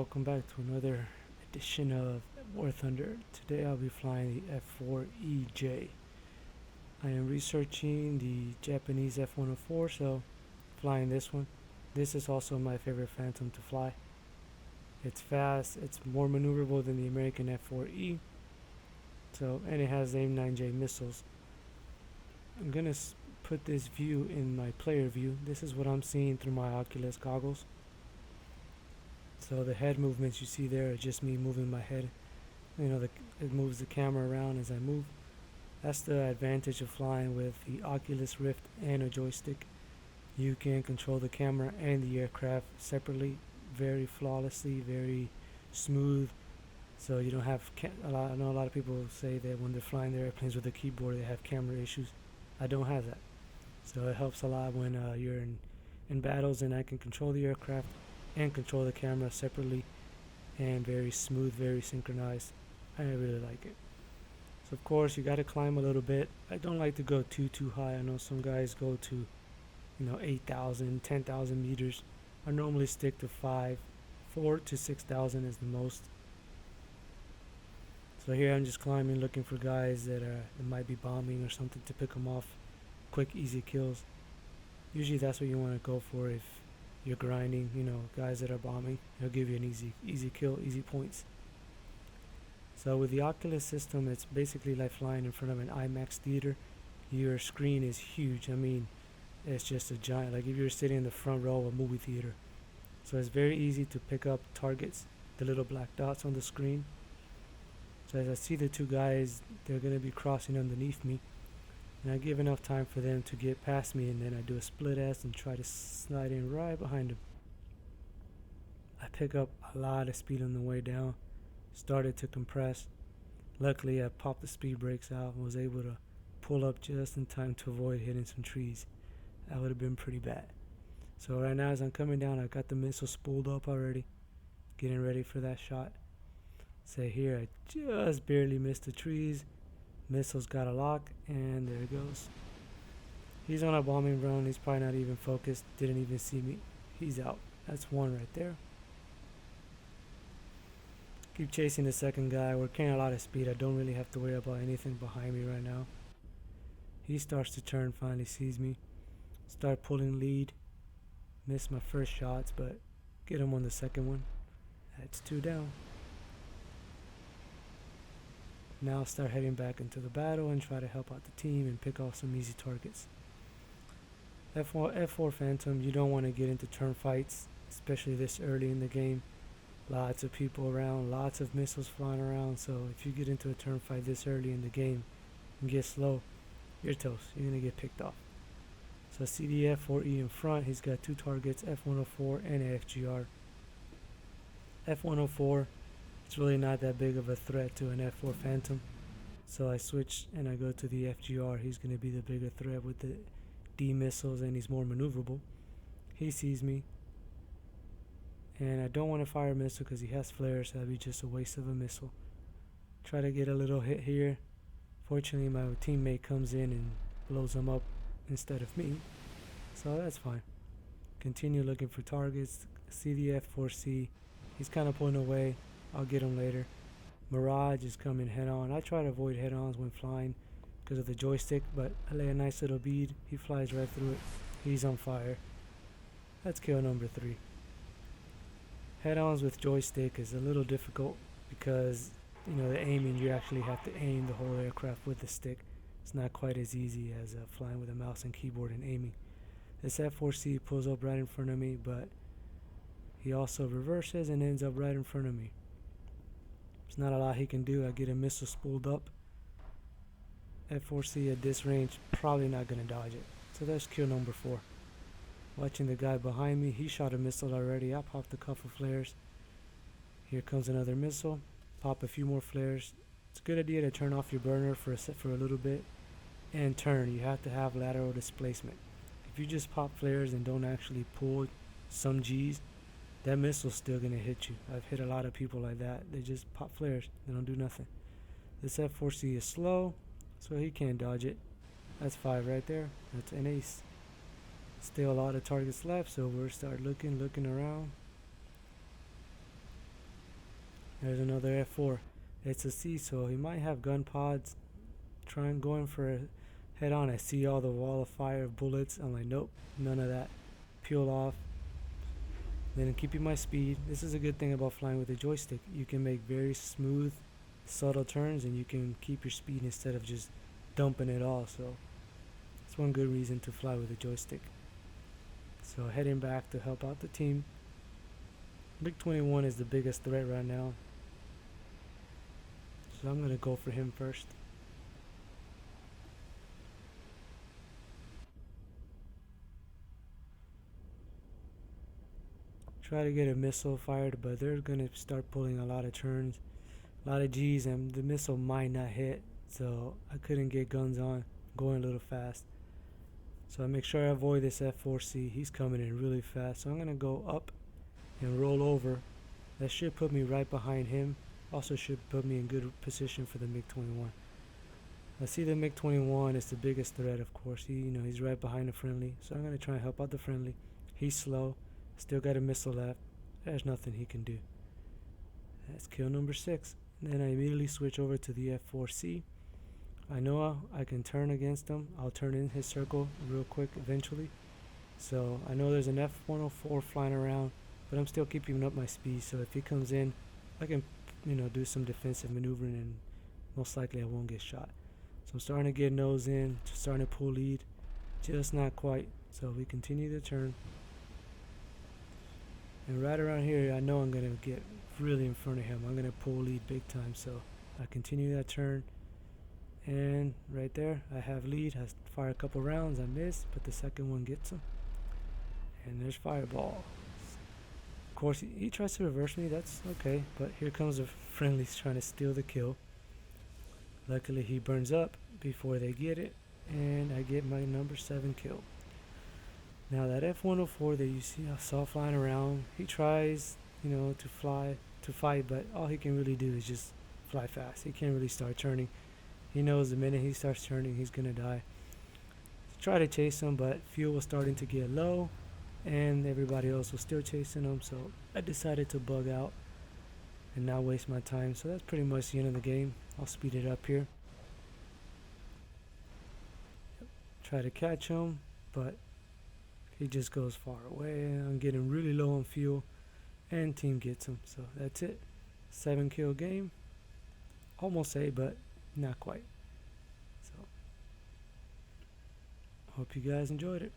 welcome back to another edition of War Thunder. Today I'll be flying the F4EJ. I am researching the Japanese F104, so flying this one. This is also my favorite Phantom to fly. It's fast, it's more maneuverable than the American F4E, and it has AIM-9J missiles. I'm gonna put this view in my player view. This is what I'm seeing through my Oculus goggles. So the head movements you see there are just me moving my head. It moves the camera around as I move. That's the advantage of flying with the Oculus Rift and a joystick. You can control the camera and the aircraft separately, very flawlessly, very smooth. So you don't have I know a lot of people say that when they're flying their airplanes with a keyboard, they have camera issues. I don't have that. So it helps a lot when you're in battles, and I can control the aircraft and control the camera separately, and very smooth, very synchronized. I really like it. So of course you got to climb a little bit. I don't like to go too high. I know some guys go to 8,000, 10,000 meters. I normally stick to 4 to 6,000 is the most. So here I'm just climbing, looking for guys that might be bombing or something to pick them off. Quick, easy kills. Usually that's what you want to go for if you're grinding, guys that are bombing. It'll give you an easy kill, easy points. So with the Oculus system, it's basically like flying in front of an IMAX theater. Your screen is huge. I mean, it's just a giant, like if you're sitting in the front row of a movie theater. So it's very easy to pick up targets, the little black dots on the screen. So as I see the two guys, they're going to be crossing underneath me. And I give enough time for them to get past me, and then I do a split S and try to slide in right behind them. I pick up a lot of speed on the way down, started to compress. Luckily I popped the speed brakes out and was able to pull up just in time to avoid hitting some trees. That would have been pretty bad. So right now as I'm coming down, I got the missile spooled up already, getting ready for that shot. So here I just barely missed the trees. Missile's got a lock, and there it goes. He's on a bombing run. He's probably not even focused. Didn't even see me. He's out. That's one right there. Keep chasing the second guy. We're carrying a lot of speed. I don't really have to worry about anything behind me right now. He starts to turn, finally sees me. Start pulling lead. Missed my first shots, but get him on the second one. That's 2 down. Now start heading back into the battle and try to help out the team and pick off some easy targets. F4 Phantom, you don't want to get into turn fights, especially this early in the game. Lots of people around, lots of missiles flying around, so if you get into a turn fight this early in the game and get slow, you're toast. You're going to get picked off. So see the F4E in front. He's got 2 targets, F104 and FGR. F104, it's really not that big of a threat to an F4 Phantom. So I switch and I go to the FGR. He's going to be the bigger threat with the D missiles, and he's more maneuverable. He sees me. And I don't want to fire a missile because he has flares, so that'd be just a waste of a missile. Try to get a little hit here. Fortunately, my teammate comes in and blows him up instead of me. So that's fine. Continue looking for targets. See the F4C. He's kind of pulling away. I'll get him later. Mirage is coming head on. I try to avoid head-ons when flying because of the joystick, but I lay a nice little bead. He flies right through it. He's on fire. That's kill number 3. Head-ons with joystick is a little difficult because the aiming, you actually have to aim the whole aircraft with the stick. It's not quite as easy as flying with a mouse and keyboard and aiming. This F4C pulls up right in front of me, but he also reverses and ends up right in front of me. There's not a lot he can do. I get a missile spooled up. F4C at this range, probably not going to dodge it. So that's kill number 4. Watching the guy behind me, he shot a missile already. I popped a couple flares. Here comes another missile. Pop a few more flares. It's a good idea to turn off your burner for a little bit and turn. You have to have lateral displacement. If you just pop flares and don't actually pull some G's, that missile's still going to hit you. I've hit a lot of people like that. They just pop flares. They don't do nothing. This F4C is slow, so he can't dodge it. That's 5 right there. That's an ace. Still a lot of targets left, so we'll start looking around. There's another F4. It's a C, so he might have gun pods. Trying going for a head on. I see all the wall of fire of bullets. I'm like, nope, none of that. Peel off. Then keeping my speed. This is a good thing about flying with a joystick. You can make very smooth, subtle turns, and you can keep your speed instead of just dumping it all. So it's one good reason to fly with a joystick. So heading back to help out the team. MiG-21 is the biggest threat right now, so I'm gonna go for him first. Try to get a missile fired, but they're gonna start pulling a lot of turns, a lot of G's, and the missile might not hit, so I couldn't get guns on, going a little fast. So I make sure I avoid this F4C. He's coming in really fast, so I'm gonna go up and roll over. That should put me right behind him. Also should put me in good position for the MiG-21. I see the MiG-21 is the biggest threat, of course. He's right behind the friendly, so I'm gonna try and help out the friendly. He's slow, still got a missile left. There's nothing he can do. That's kill number 6. Then I immediately switch over to the F4C. I know I can turn against him. I'll turn in his circle real quick eventually. So I know there's an F104 flying around, but I'm still keeping up my speed. So if he comes in, I can, do some defensive maneuvering, and most likely I won't get shot. So I'm starting to get nose in, starting to pull lead, just not quite. So we continue to turn. And right around here, I know I'm going to get really in front of him. I'm going to pull lead big time. So I continue that turn. And right there, I have lead. I fire a couple rounds. I miss, but the second one gets him. And there's fireball. Of course, he tries to reverse me. That's okay. But here comes the friendlies trying to steal the kill. Luckily, he burns up before they get it. And I get my number 7 kill. Now that F104 that you saw flying around, he tries, to fight, but all he can really do is just fly fast. He can't really start turning. He knows the minute he starts turning, he's gonna die. Try to chase him, but fuel was starting to get low, and everybody else was still chasing him. So I decided to bug out and not waste my time. So that's pretty much the end of the game. I'll speed it up here. Try to catch him, but he just goes far away. I'm getting really low on fuel, and team gets him. So that's it. 7 kill game. Almost 8, but not quite. So hope you guys enjoyed it.